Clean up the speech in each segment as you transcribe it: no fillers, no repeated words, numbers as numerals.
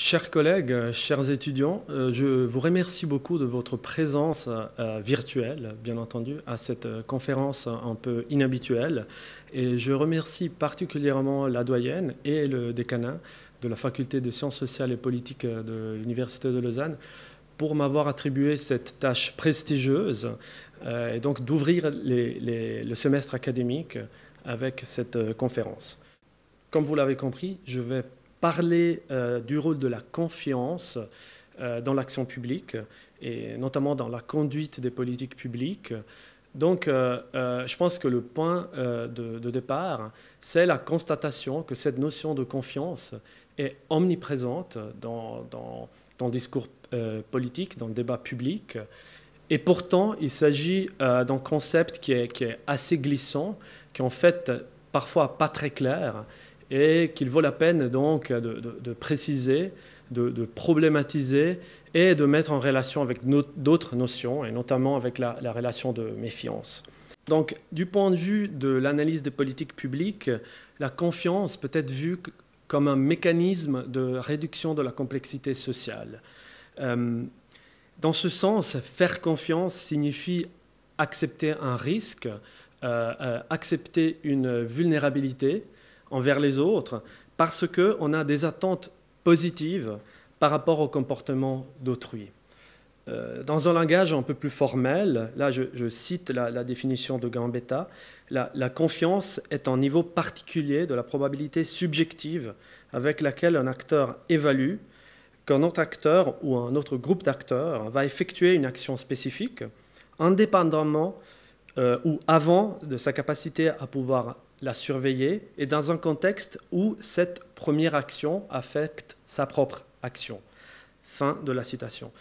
Chers collègues, chers étudiants, je vous remercie beaucoup de votre présence virtuelle, bien entendu, à cette conférence un peu inhabituelle. Et je remercie particulièrement la doyenne et le décanat de la Faculté de sciences sociales et politiques de l'Université de Lausanne pour m'avoir attribué cette tâche prestigieuse et donc d'ouvrir le semestre académique avec cette conférence. Comme vous l'avez compris, je vais parler du rôle de la confiance dans l'action publique et notamment dans la conduite des politiques publiques. Donc, je pense que le point de départ, c'est la constatation que cette notion de confiance est omniprésente dans le discours politique, dans le débat public. Et pourtant, il s'agit d'un concept qui est assez glissant, qui est en fait parfois pas très clair, et qu'il vaut la peine donc de préciser, de problématiser et de mettre en relation avec d'autres notions, et notamment avec la relation de méfiance. Donc, du point de vue de l'analyse des politiques publiques, la confiance peut être vue comme un mécanisme de réduction de la complexité sociale. Dans ce sens, faire confiance signifie accepter un risque, accepter une vulnérabilité envers les autres, parce qu'on a des attentes positives par rapport au comportement d'autrui. Dans un langage un peu plus formel, là je cite la définition de Gambetta, la confiance est un niveau particulier de la probabilité subjective avec laquelle un acteur évalue qu'un autre acteur ou un autre groupe d'acteurs va effectuer une action spécifique, indépendamment ou avant de sa capacité à pouvoir la surveiller, et dans un contexte où cette première action affecte sa propre action. Fin de la citation.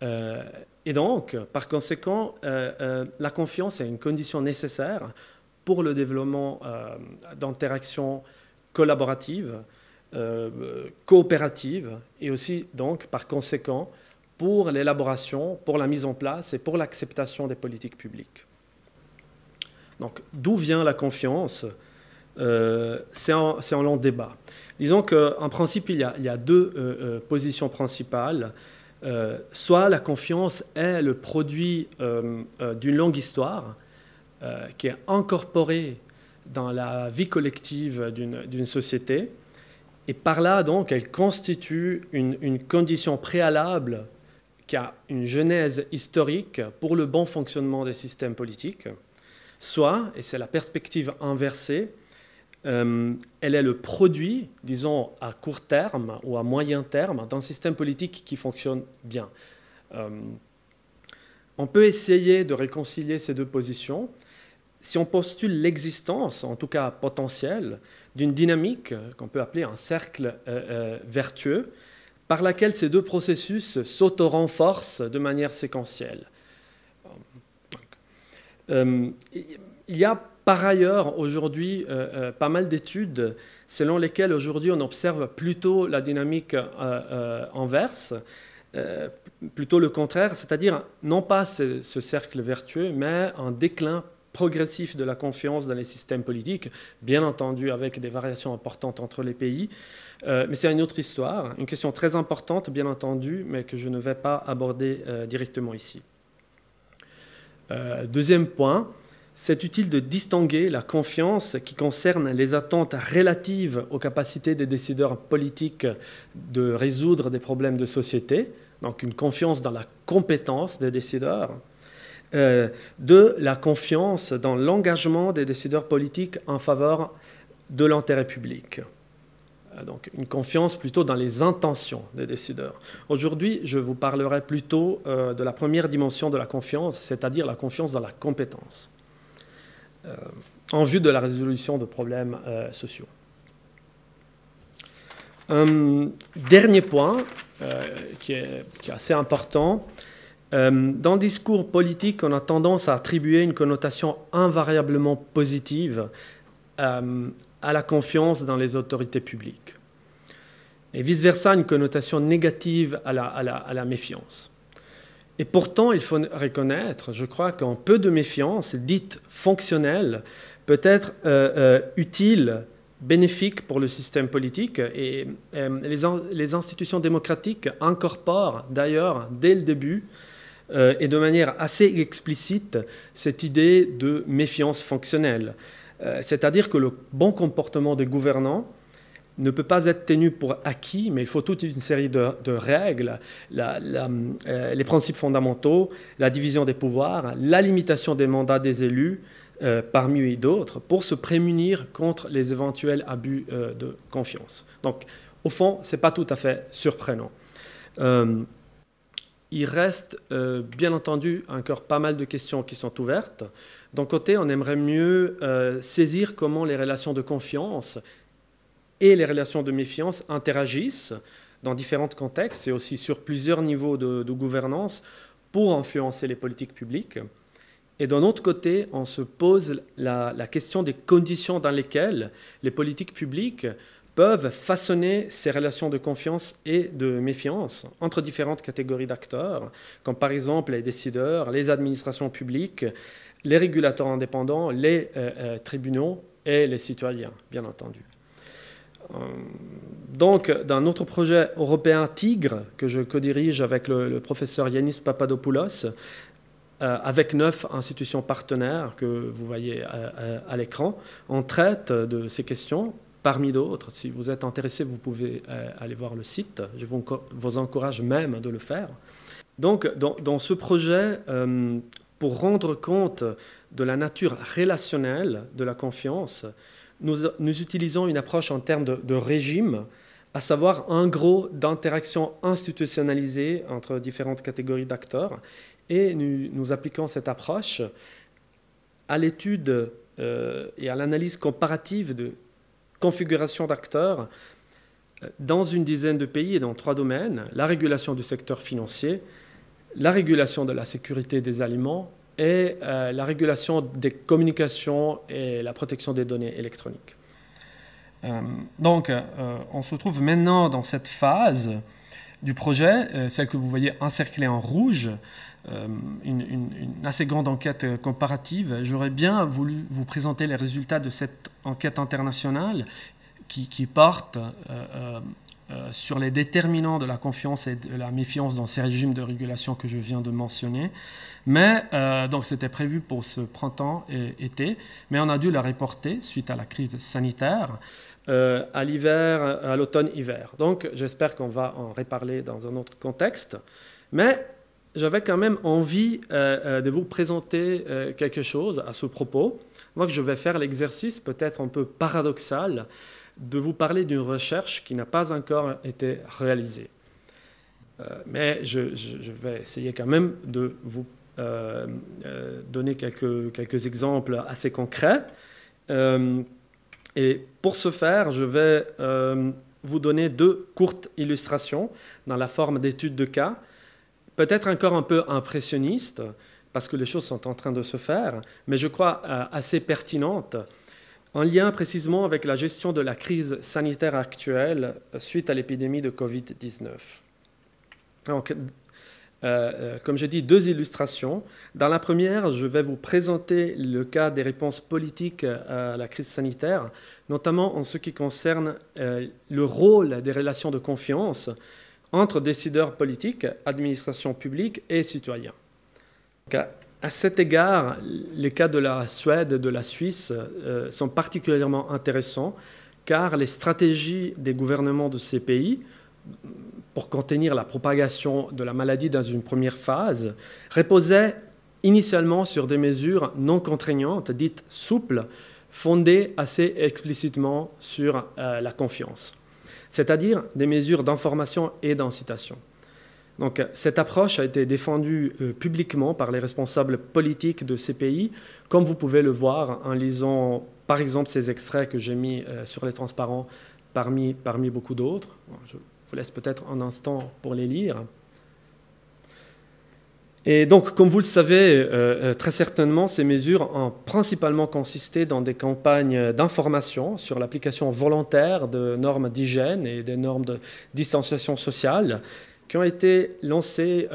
Et donc, par conséquent, la confiance est une condition nécessaire pour le développement d'interactions collaboratives, coopératives, et aussi, donc, par conséquent, pour l'élaboration, pour la mise en place et pour l'acceptation des politiques publiques. Donc, d'où vient la confiance? C'est un long débat. Disons qu'en principe, il y a deux positions principales. Soit la confiance est le produit d'une longue histoire qui est incorporée dans la vie collective d'une société, et par là, donc, elle constitue une condition préalable qui a une genèse historique pour le bon fonctionnement des systèmes politiques. Soit, et c'est la perspective inversée, elle est le produit, disons, à court terme ou à moyen terme, d'un système politique qui fonctionne bien. On peut essayer de réconcilier ces deux positions si on postule l'existence, en tout cas potentielle, d'une dynamique qu'on peut appeler un cercle vertueux, par laquelle ces deux processus s'auto-renforcent de manière séquentielle. Il y a par ailleurs aujourd'hui pas mal d'études selon lesquelles aujourd'hui on observe plutôt la dynamique inverse, plutôt le contraire, c'est-à-dire non pas ce cercle vertueux, mais un déclin progressif de la confiance dans les systèmes politiques, bien entendu avec des variations importantes entre les pays, mais c'est une autre histoire, une question très importante bien entendu, mais que je ne vais pas aborder directement ici. Deuxième point, c'est utile de distinguer la confiance qui concerne les attentes relatives aux capacités des décideurs politiques de résoudre des problèmes de société, donc une confiance dans la compétence des décideurs, de la confiance dans l'engagement des décideurs politiques en faveur de l'intérêt public. Donc une confiance plutôt dans les intentions des décideurs. Aujourd'hui, je vous parlerai plutôt de la première dimension de la confiance, c'est-à-dire la confiance dans la compétence, en vue de la résolution de problèmes sociaux. Dernier point qui est assez important. Dans le discours politique, on a tendance à attribuer une connotation invariablement positive à la confiance dans les autorités publiques. Et vice-versa, une connotation négative à la méfiance. Et pourtant, il faut reconnaître, je crois, qu'un peu de méfiance, dite fonctionnelle, peut être utile bénéfique pour le système politique et les institutions démocratiques incorporent d'ailleurs dès le début et de manière assez explicite cette idée de méfiance fonctionnelle. C'est-à-dire que le bon comportement des gouvernants ne peut pas être tenu pour acquis, mais il faut toute une série de règles, les principes fondamentaux, la division des pouvoirs, la limitation des mandats des élus, parmi d'autres, pour se prémunir contre les éventuels abus de confiance. Donc, au fond, ce n'est pas tout à fait surprenant. Il reste, bien entendu, encore pas mal de questions qui sont ouvertes. D'un côté, on aimerait mieux saisir comment les relations de confiance et les relations de méfiance interagissent dans différents contextes et aussi sur plusieurs niveaux de gouvernance pour influencer les politiques publiques. Et d'un autre côté, on se pose la question des conditions dans lesquelles les politiques publiques peuvent façonner ces relations de confiance et de méfiance entre différentes catégories d'acteurs, comme par exemple les décideurs, les administrations publiques, les régulateurs indépendants, les tribunaux et les citoyens, bien entendu. Donc, dans notre projet européen TIGRE, que je co-dirige avec le professeur Yannis Papadopoulos, avec 9 institutions partenaires que vous voyez à l'écran, on traite de ces questions, parmi d'autres. Si vous êtes intéressé, vous pouvez aller voir le site. Je vous encourage même de le faire. Donc, dans ce projet, pour rendre compte de la nature relationnelle de la confiance, nous utilisons une approche en termes de régime, à savoir un gros d'interaction institutionnalisée entre différentes catégories d'acteurs. Et nous appliquons cette approche à l'étude et à l'analyse comparative de configuration d'acteurs dans une dizaine de pays et dans 3 domaines: la régulation du secteur financier, la régulation de la sécurité des aliments et la régulation des communications et la protection des données électroniques. Donc, on se trouve maintenant dans cette phase du projet, celle que vous voyez encerclée en rouge, une assez grande enquête comparative. J'aurais bien voulu vous présenter les résultats de cette enquête internationale qui porte sur les déterminants de la confiance et de la méfiance dans ces régimes de régulation que je viens de mentionner. Mais, donc c'était prévu pour ce printemps et été, mais on a dû la reporter suite à la crise sanitaire à l'hiver, à l'automne-hiver. Donc j'espère qu'on va en reparler dans un autre contexte. Mais j'avais quand même envie de vous présenter quelque chose à ce propos. Donc je vais faire l'exercice peut-être un peu paradoxal de vous parler d'une recherche qui n'a pas encore été réalisée. Mais je vais essayer quand même de vous donner quelques exemples assez concrets. Et pour ce faire, je vais vous donner 2 courtes illustrations dans la forme d'études de cas, peut-être encore un peu impressionnistes, parce que les choses sont en train de se faire, mais je crois assez pertinentes, en lien précisément avec la gestion de la crise sanitaire actuelle suite à l'épidémie de Covid-19. Donc, comme j'ai dit, 2 illustrations. Dans la première, je vais vous présenter le cas des réponses politiques à la crise sanitaire, notamment en ce qui concerne le rôle des relations de confiance entre décideurs politiques, administration publique et citoyens. Donc, à cet égard, les cas de la Suède et de la Suisse sont particulièrement intéressants car les stratégies des gouvernements de ces pays pour contenir la propagation de la maladie dans une première phase reposaient initialement sur des mesures non contraignantes, dites souples, fondées assez explicitement sur la confiance, c'est-à-dire des mesures d'information et d'incitation. Donc, cette approche a été défendue publiquement par les responsables politiques de ces pays, comme vous pouvez le voir en lisant, par exemple, ces extraits que j'ai mis sur les transparents parmi beaucoup d'autres. Je vous laisse peut-être un instant pour les lire. Et donc, comme vous le savez, très certainement, ces mesures ont principalement consisté dans des campagnes d'information sur l'application volontaire de normes d'hygiène et des normes de distanciation sociale, qui ont été lancés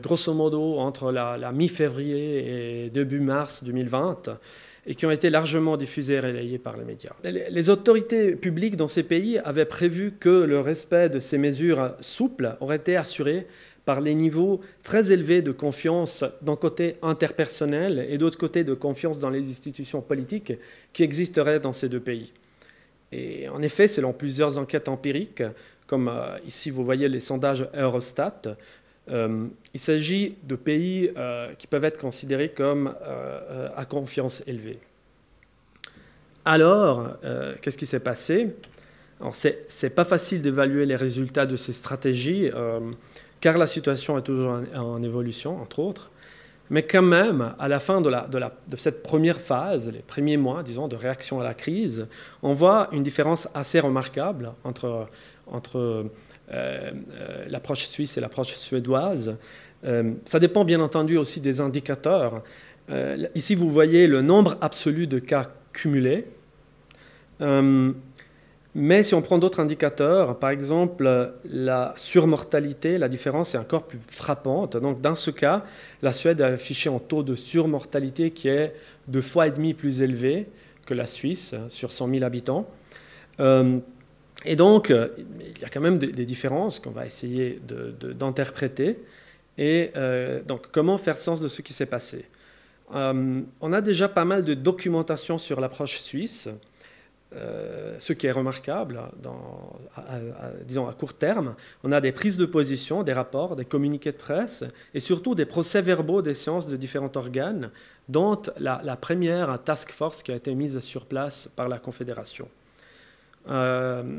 grosso modo entre la mi-février et début mars 2020 et qui ont été largement diffusées et relayées par les médias. Les autorités publiques dans ces pays avaient prévu que le respect de ces mesures souples aurait été assuré par les niveaux très élevés de confiance d'un côté interpersonnel et d'autre côté de confiance dans les institutions politiques qui existeraient dans ces deux pays. Et en effet, selon plusieurs enquêtes empiriques, comme ici vous voyez les sondages Eurostat, il s'agit de pays qui peuvent être considérés comme à confiance élevée. Alors, qu'est-ce qui s'est passé? C'est pas facile d'évaluer les résultats de ces stratégies, car la situation est toujours en évolution, entre autres. Mais quand même, à la fin de cette première phase, les premiers mois, disons, de réaction à la crise, on voit une différence assez remarquable entre l'approche suisse et l'approche suédoise. Ça dépend bien entendu aussi des indicateurs. Ici, vous voyez le nombre absolu de cas cumulés. Mais si on prend d'autres indicateurs, par exemple la surmortalité, la différence est encore plus frappante. Donc dans ce cas, la Suède a affiché un taux de surmortalité qui est 2,5 fois plus élevé que la Suisse sur 100 000 habitants. Et donc, il y a quand même des différences qu'on va essayer d'interpréter. Et donc, comment faire sens de ce qui s'est passé? On a déjà pas mal de documentation sur l'approche suisse, ce qui est remarquable, disons à court terme. On a des prises de position, des rapports, des communiqués de presse et surtout des procès-verbaux des séances de différents organes, dont la première task force qui a été mise sur place par la Confédération.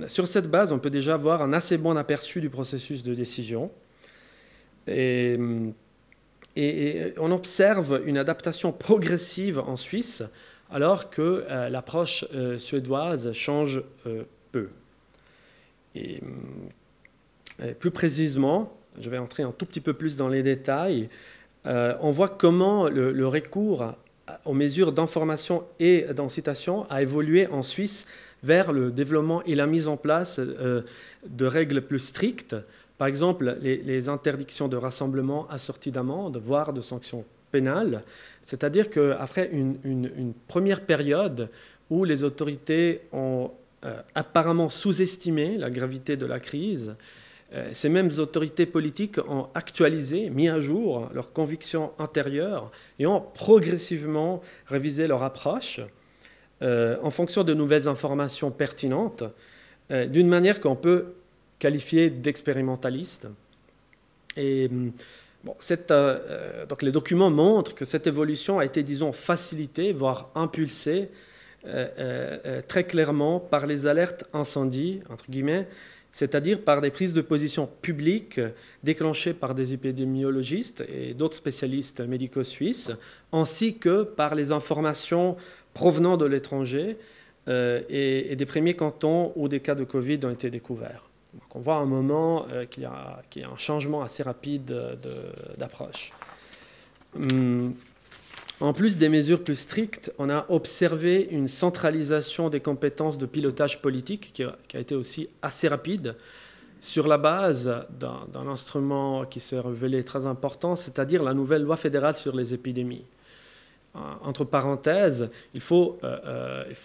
Sur cette base, on peut déjà avoir un assez bon aperçu du processus de décision. Et on observe une adaptation progressive en Suisse, alors que l'approche suédoise change peu. Et plus précisément, je vais entrer un tout petit peu plus dans les détails, on voit comment le recours aux mesures d'information et d'incitation a évolué en Suisse vers le développement et la mise en place de règles plus strictes. Par exemple, les interdictions de rassemblement assorties d'amendes, voire de sanctions pénales. C'est-à-dire qu'après une première période où les autorités ont apparemment sous-estimé la gravité de la crise, ces mêmes autorités politiques ont actualisé, mis à jour leurs convictions intérieures et ont progressivement révisé leur approche en fonction de nouvelles informations pertinentes, d'une manière qu'on peut qualifier d'expérimentaliste. Et bon, donc les documents montrent que cette évolution a été, disons, facilitée, voire impulsée très clairement par les alertes incendies, entre guillemets, c'est-à-dire par des prises de position publiques déclenchées par des épidémiologistes et d'autres spécialistes médicaux suisses, ainsi que par les informations provenant de l'étranger et des premiers cantons où des cas de Covid ont été découverts. Donc on voit à un moment qu'il y a un changement assez rapide d'approche. En plus des mesures plus strictes, on a observé une centralisation des compétences de pilotage politique qui a été aussi assez rapide sur la base d'un instrument qui s'est révélé très important, c'est-à-dire la nouvelle loi fédérale sur les épidémies. Entre parenthèses, il faut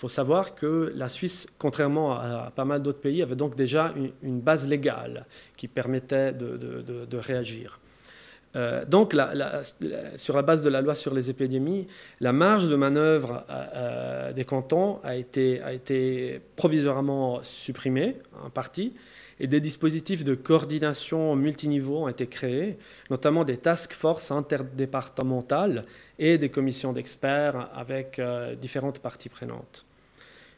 savoir que la Suisse, contrairement à pas mal d'autres pays, avait donc déjà une base légale qui permettait de réagir. Donc, sur la base de la loi sur les épidémies, la marge de manœuvre des cantons a été provisoirement supprimée, en partie, et des dispositifs de coordination multiniveau ont été créés, notamment des task forces interdépartementales et des commissions d'experts avec différentes parties prenantes.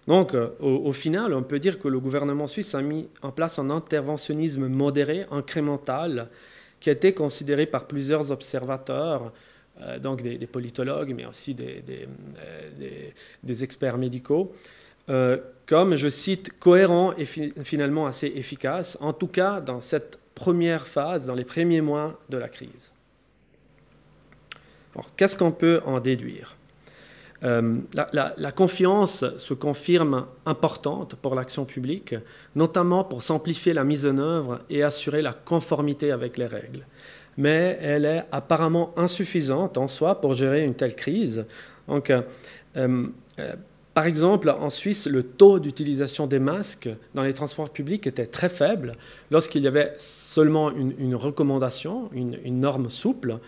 Donc, au final, on peut dire que le gouvernement suisse a mis en place un interventionnisme modéré, incrémental, qui a été considéré par plusieurs observateurs, donc des politologues, mais aussi des experts médicaux, comme, je cite, cohérent et finalement assez efficace, en tout cas dans cette première phase, dans les premiers mois de la crise. Alors, qu'est-ce qu'on peut en déduire? La confiance se confirme importante pour l'action publique, notamment pour simplifier la mise en œuvre et assurer la conformité avec les règles. Mais elle est apparemment insuffisante en soi pour gérer une telle crise. Donc, Par exemple, en Suisse, le taux d'utilisation des masques dans les transports publics était très faible lorsqu'il y avait seulement une recommandation, une norme souple.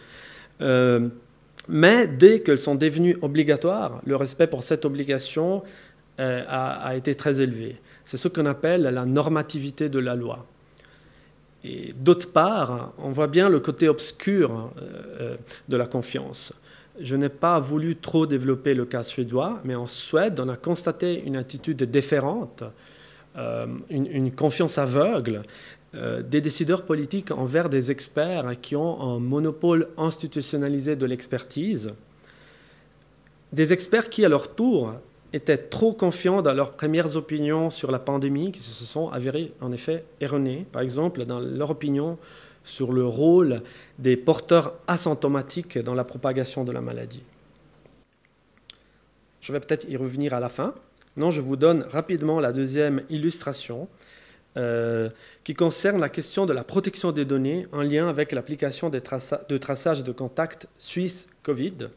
Mais dès qu'elles sont devenues obligatoires, le respect pour cette obligation a été très élevé. C'est ce qu'on appelle la normativité de la loi. Et d'autre part, on voit bien le côté obscur de la confiance. Je n'ai pas voulu trop développer le cas suédois, mais en Suède, on a constaté une attitude déférente, une confiance aveugle des décideurs politiques envers des experts qui ont un monopole institutionnalisé de l'expertise. Des experts qui, à leur tour, étaient trop confiants dans leurs premières opinions sur la pandémie, qui se sont avérées en effet erronées. Par exemple, dans leur opinion sur le rôle des porteurs asymptomatiques dans la propagation de la maladie. Je vais peut-être y revenir à la fin. Non, je vous donne rapidement la deuxième illustration qui concerne la question de la protection des données en lien avec l'application de traçage de contacts Suisse Covid.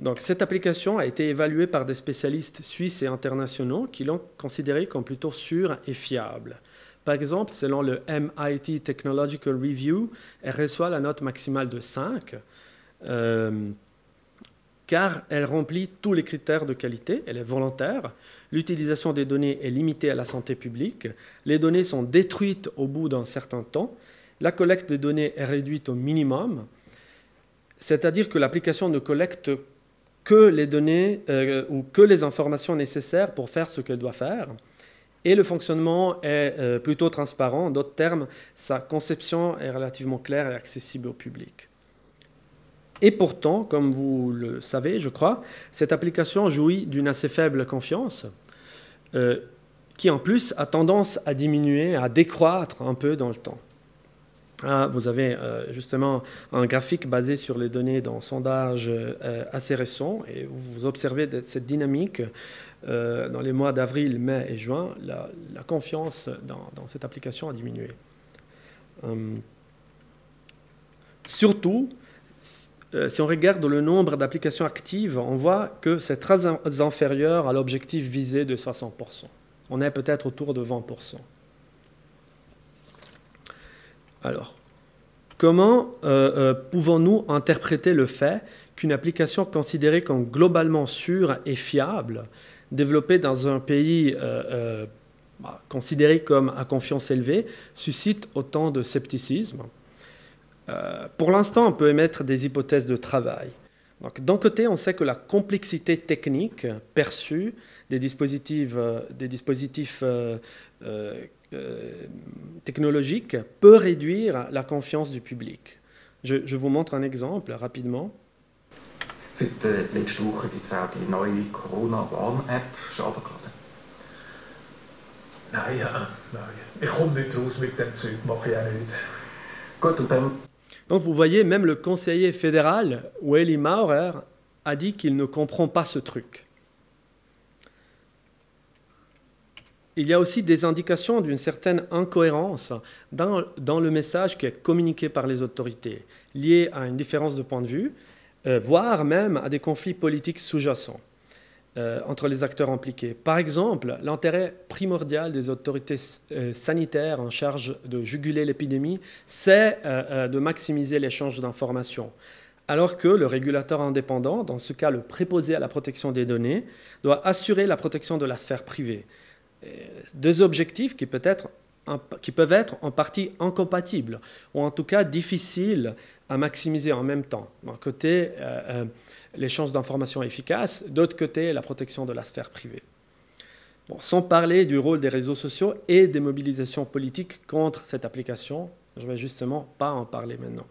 Donc, cette application a été évaluée par des spécialistes suisses et internationaux qui l'ont considérée comme plutôt sûre et fiable. Par exemple, selon le MIT Technological Review, elle reçoit la note maximale de 5, car elle remplit tous les critères de qualité, elle est volontaire, l'utilisation des données est limitée à la santé publique, les données sont détruites au bout d'un certain temps, la collecte des données est réduite au minimum, c'est-à-dire que l'application ne collecte que les données ou que les informations nécessaires pour faire ce qu'elle doit faire. Et le fonctionnement est plutôt transparent. En d'autres termes, sa conception est relativement claire et accessible au public. Et pourtant, comme vous le savez, je crois, cette application jouit d'une assez faible confiance, qui en plus a tendance à diminuer, à décroître un peu dans le temps. Vous avez justement un graphique basé sur les données d'un sondage assez récent, et vous observez cette dynamique. Dans les mois d'avril, mai et juin, la confiance dans cette application a diminué. Surtout, si on regarde le nombre d'applications actives, on voit que c'est très inférieur à l'objectif visé de 60%. On est peut-être autour de 20%. Alors, comment pouvons-nous interpréter le fait qu'une application considérée comme globalement sûre et fiable, développée dans un pays considéré comme à confiance élevée, suscite autant de scepticisme? Pour l'instant, on peut émettre des hypothèses de travail. Donc, d'un côté, on sait que la complexité technique perçue des dispositifs technologique peut réduire la confiance du public. Je vous montre un exemple rapidement. Seit letzter Woche gibt es auch die neue Corona-Warn-App schon runtergeladen. Nein, ich komme nicht raus mit dem Zeug, mache ich auch nicht. Gut, und dann... Donc vous voyez, même le conseiller fédéral, Ueli Maurer, a dit qu'il ne comprend pas ce truc. Il y a aussi des indications d'une certaine incohérence dans le message qui est communiqué par les autorités, lié à une différence de point de vue, voire même à des conflits politiques sous-jacents entre les acteurs impliqués. Par exemple, l'intérêt primordial des autorités sanitaires en charge de juguler l'épidémie, c'est de maximiser l'échange d'informations, alors que le régulateur indépendant, dans ce cas le préposé à la protection des données, doit assurer la protection de la sphère privée. Deux objectifs qui peuvent être en partie incompatibles, ou en tout cas difficiles à maximiser en même temps. D'un côté, l'échange d'informations efficaces, d'autre côté, la protection de la sphère privée. Bon, sans parler du rôle des réseaux sociaux et des mobilisations politiques contre cette application, je ne vais justement pas en parler maintenant.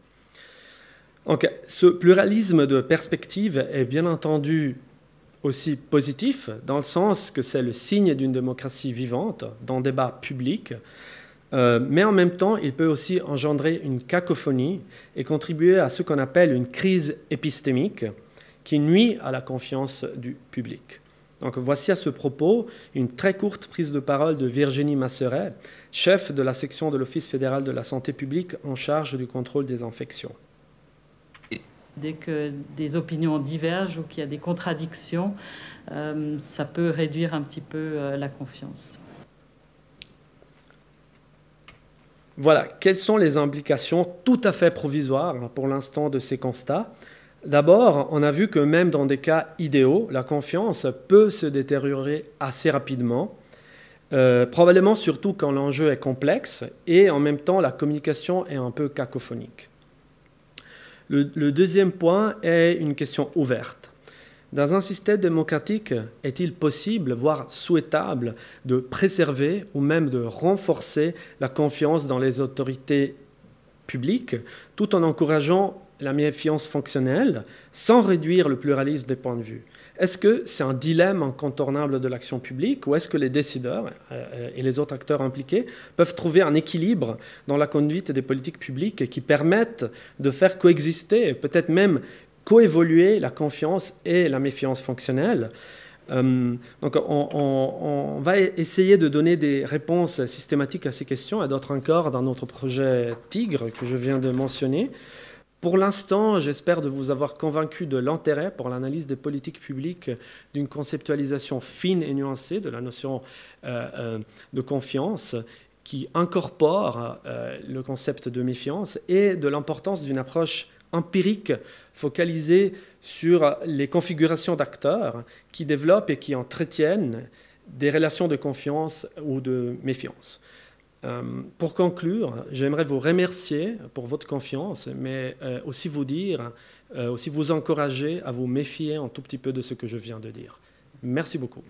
Donc, ce pluralisme de perspectives est bien entendu aussi positif, dans le sens que c'est le signe d'une démocratie vivante, d'un débat public, mais en même temps, il peut aussi engendrer une cacophonie et contribuer à ce qu'on appelle une crise épistémique qui nuit à la confiance du public. Donc voici à ce propos une très courte prise de parole de Virginie Masseret, chef de la section de l'Office fédéral de la santé publique en charge du contrôle des infections. Dès que des opinions divergent ou qu'il y a des contradictions, ça peut réduire un petit peu la confiance. Voilà, quelles sont les implications tout à fait provisoires pour l'instant de ces constats? D'abord, on a vu que même dans des cas idéaux, la confiance peut se détériorer assez rapidement, probablement surtout quand l'enjeu est complexe et en même temps la communication est un peu cacophonique. Le deuxième point est une question ouverte. Dans un système démocratique, est-il possible, voire souhaitable, de préserver ou même de renforcer la confiance dans les autorités publiques tout en encourageant la méfiance fonctionnelle sans réduire le pluralisme des points de vue? Est-ce que c'est un dilemme incontournable de l'action publique ou est-ce que les décideurs et les autres acteurs impliqués peuvent trouver un équilibre dans la conduite des politiques publiques qui permettent de faire coexister, peut-être même coévoluer la confiance et la méfiance fonctionnelle? Donc on va essayer de donner des réponses systématiques à ces questions et d'autres encore dans notre projet TIGRE que je viens de mentionner. Pour l'instant, j'espère de vous avoir convaincu de l'intérêt pour l'analyse des politiques publiques d'une conceptualisation fine et nuancée de la notion de confiance qui incorpore le concept de méfiance et de l'importance d'une approche empirique focalisée sur les configurations d'acteurs qui développent et qui entretiennent des relations de confiance ou de méfiance. Pour conclure, j'aimerais vous remercier pour votre confiance, mais aussi vous dire, aussi vous encourager à vous méfier un tout petit peu de ce que je viens de dire. Merci beaucoup.